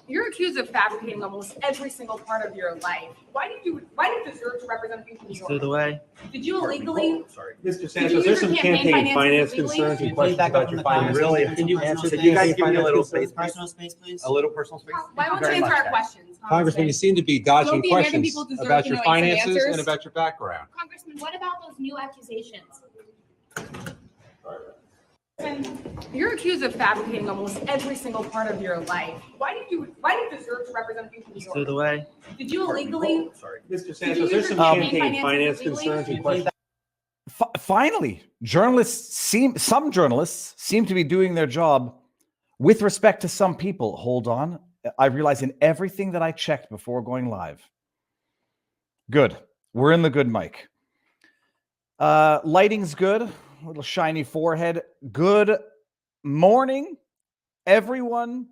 You're accused of fabricating almost every single part of your life. Why did you deserve to represent people in New York? Through the way. Did you illegally? Sorry. Mr. Santos, there's some campaign finance concerns and questions about your finances. Really? Can you answer the Can you guys give me a campaign little finance space, Personal space, please. A little personal space? Why won't you answer our questions, Congressman, you seem to be dodging Don't the American questions people deserve about to your know some finances answers? and about your background. Congressman, what about those new accusations? You're accused of fabricating almost every single part of your life. Why did you deserve to represent people in New Through the York? way. Did you illegally? Sorry. Mr. you Santos, there's use some your campaign campaign finance finances concerns and illegally? questions. Finally, some journalists seem to be doing their job with respect to some people. Hold on. I realize in everything that I checked before going live. Good. We're in the good mic. Lighting's good. Little shiny forehead. Good morning, everyone.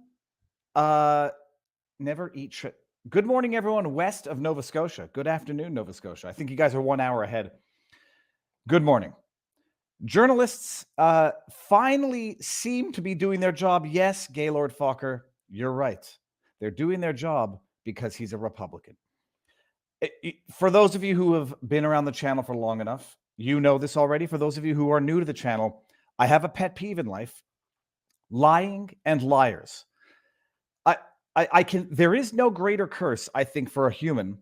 Never eat shit. Good morning, everyone west of Nova Scotia. Good afternoon, Nova Scotia. I think you guys are 1 hour ahead. Good morning. Journalists finally seem to be doing their job. Yes, Gaylord Fokker, you're right. They're doing their job because he's a Republican. For those of you who have been around the channel for long enough, you know this already. For those of you who are new to the channel, I have a pet peeve in life: lying and liars. There is no greater curse, I think, for a human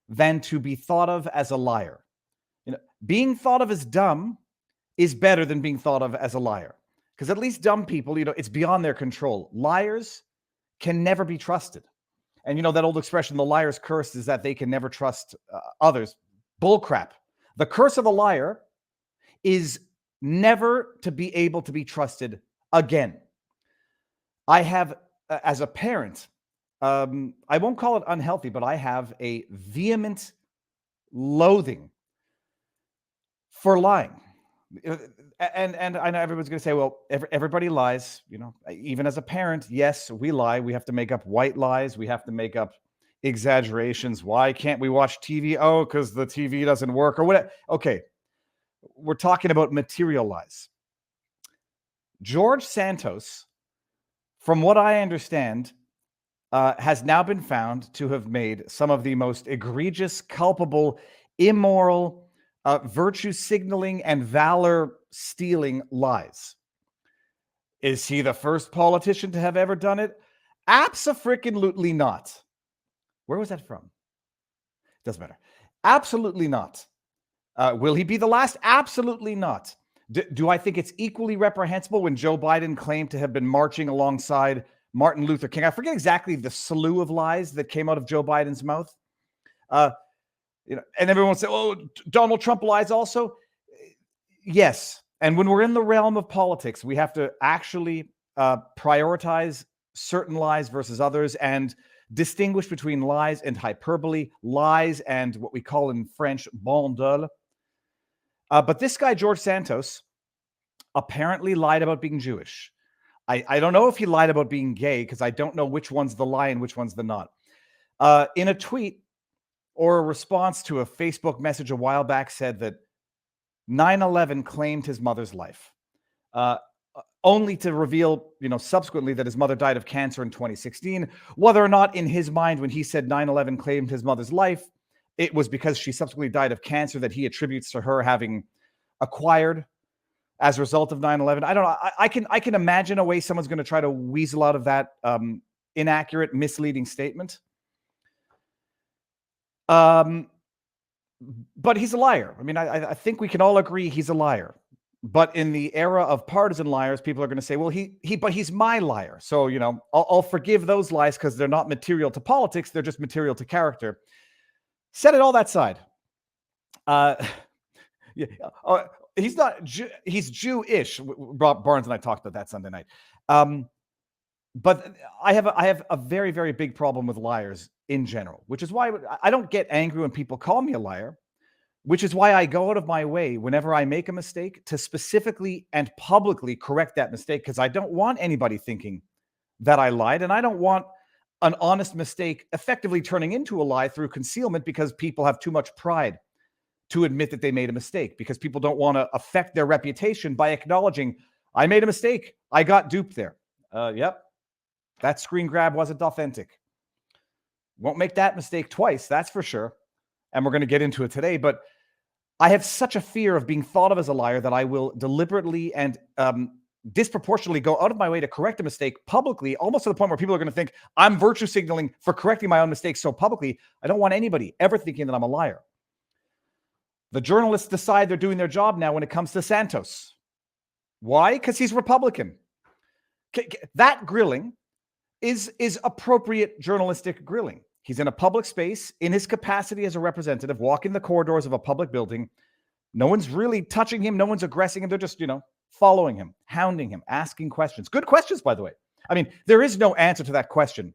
than to be thought of as a liar. You know, being thought of as dumb is better than being thought of as a liar, because at least dumb people, it's beyond their control. Liars can never be trusted. And that old expression, the liar's curse, is that they can never trust others. Bullcrap. The curse of a liar is never to be able to be trusted again. I have, as a parent, I won't call it unhealthy, but I have a vehement loathing for lying. And I know everyone's going to say, well, everybody lies. Even as a parent, yes, we lie. We have to make up white lies. We have to make up exaggerations. Why can't we watch TV? Oh, because the TV doesn't work or whatever. Okay, we're talking about material lies. George Santos, from what I understand, has now been found to have made some of the most egregious, culpable, immoral, virtue signaling and valor stealing lies. Is he the first politician to have ever done it? Abso-frickin-lutely not. Where was that from? Doesn't matter. Absolutely not. Will he be the last? Absolutely not. Do I think it's equally reprehensible when Joe Biden claimed to have been marching alongside Martin Luther King? I forget exactly the slew of lies that came out of Joe Biden's mouth. And everyone said, "Oh, Donald Trump lies also." Yes. And when we're in the realm of politics, we have to actually prioritize certain lies versus others and distinguish between lies and hyperbole, lies and what we call in French, bon dol. But this guy, George Santos, apparently lied about being Jewish. I don't know if he lied about being gay, because I don't know which one's the lie and which one's the not. In a tweet or a response to a Facebook message a while back, said that 9/11 claimed his mother's life, only to reveal, subsequently that his mother died of cancer in 2016. Whether or not in his mind, when he said 9/11 claimed his mother's life, it was because she subsequently died of cancer that he attributes to her having acquired as a result of 9/11. I don't know. I can imagine a way someone's going to try to weasel out of that inaccurate, misleading statement. But he's a liar. I mean, I think we can all agree he's a liar. But in the era of partisan liars, people are going to say, well, but he's my liar. So, I'll forgive those lies because they're not material to politics. They're just material to character. Set it all that side. He's not, he's Jewish. Rob Barnes and I talked about that Sunday night. But I have a very, very big problem with liars in general, which is why I don't get angry when people call me a liar, which is why I go out of my way whenever I make a mistake to specifically and publicly correct that mistake, because I don't want anybody thinking that I lied, and I don't want an honest mistake effectively turning into a lie through concealment because people have too much pride to admit that they made a mistake, because people don't want to affect their reputation by acknowledging, I made a mistake. I got duped there. Yep. That screen grab wasn't authentic. Won't make that mistake twice, that's for sure. And we're going to get into it today. But I have such a fear of being thought of as a liar that I will deliberately and disproportionately go out of my way to correct a mistake publicly, almost to the point where people are going to think I'm virtue signaling for correcting my own mistakes so publicly. I don't want anybody ever thinking that I'm a liar. The journalists decide they're doing their job now when it comes to Santos. Why? Because he's Republican. That grilling is appropriate journalistic grilling. He's in a public space in his capacity as a representative, walking the corridors of a public building. No one's really touching him. No one's aggressing him. They're just, following him, hounding him, asking questions. Good questions, by the way. I mean, there is no answer to that question.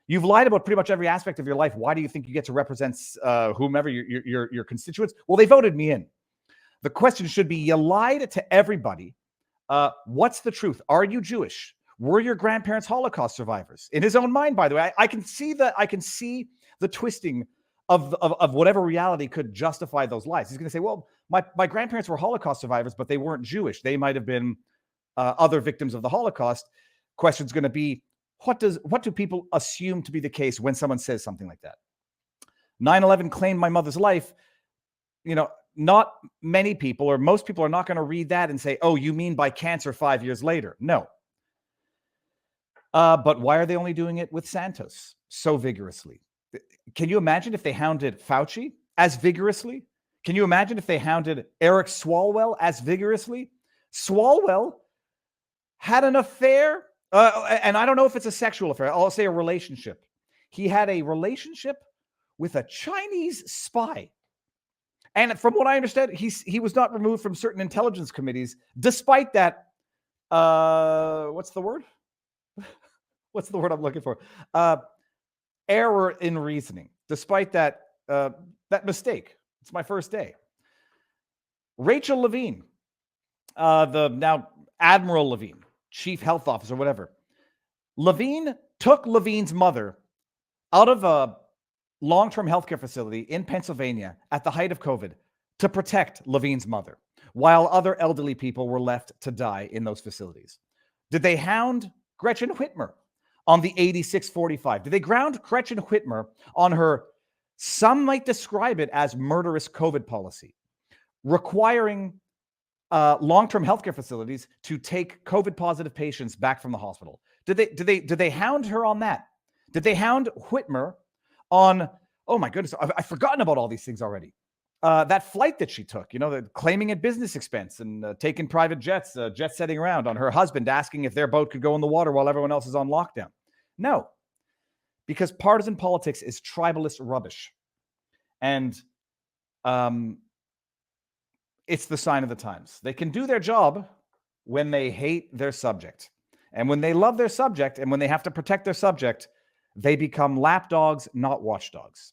You've lied about pretty much every aspect of your life. Why do you think you get to represent whomever your constituents? Well, they voted me in. The question should be, you lied to everybody. What's the truth? Are you Jewish? Were your grandparents Holocaust survivors? In his own mind, by the way, I can see the twisting of whatever reality could justify those lies. He's going to say, well, my grandparents were Holocaust survivors, but they weren't Jewish. They might have been other victims of the Holocaust. Question's going to be, what do people assume to be the case when someone says something like that? 9/11 claimed my mother's life. Not many people, or most people, are not going to read that and say, oh, you mean by cancer 5 years later? No. But why are they only doing it with Santos so vigorously? Can you imagine if they hounded Fauci as vigorously? Can you imagine if they hounded Eric Swalwell as vigorously? Swalwell had an affair, and I don't know if it's a sexual affair. I'll say a relationship. He had a relationship with a Chinese spy. And from what I understand, he was not removed from certain intelligence committees, despite that, what's the word? What's the word I'm looking for? Error in reasoning. Despite that mistake. It's my first day. Rachel Levine, the now Admiral Levine, Chief Health Officer, whatever. Levine took Levine's mother out of a long-term healthcare facility in Pennsylvania at the height of COVID to protect Levine's mother, while other elderly people were left to die in those facilities. Did they hound Gretchen Whitmer on the 8645? Did they ground Gretchen Whitmer on her, some might describe it as murderous COVID policy, requiring long-term healthcare facilities to take COVID positive patients back from the hospital? Did they hound her on that? Did they hound Whitmer on, oh my goodness, I've forgotten about all these things already. That flight that she took, claiming it business expense and taking private jets, jet setting around on her husband, asking if their boat could go in the water while everyone else is on lockdown. No, because partisan politics is tribalist rubbish. And it's the sign of the times. They can do their job when they hate their subject. And when they love their subject and when they have to protect their subject, they become lapdogs, not watchdogs.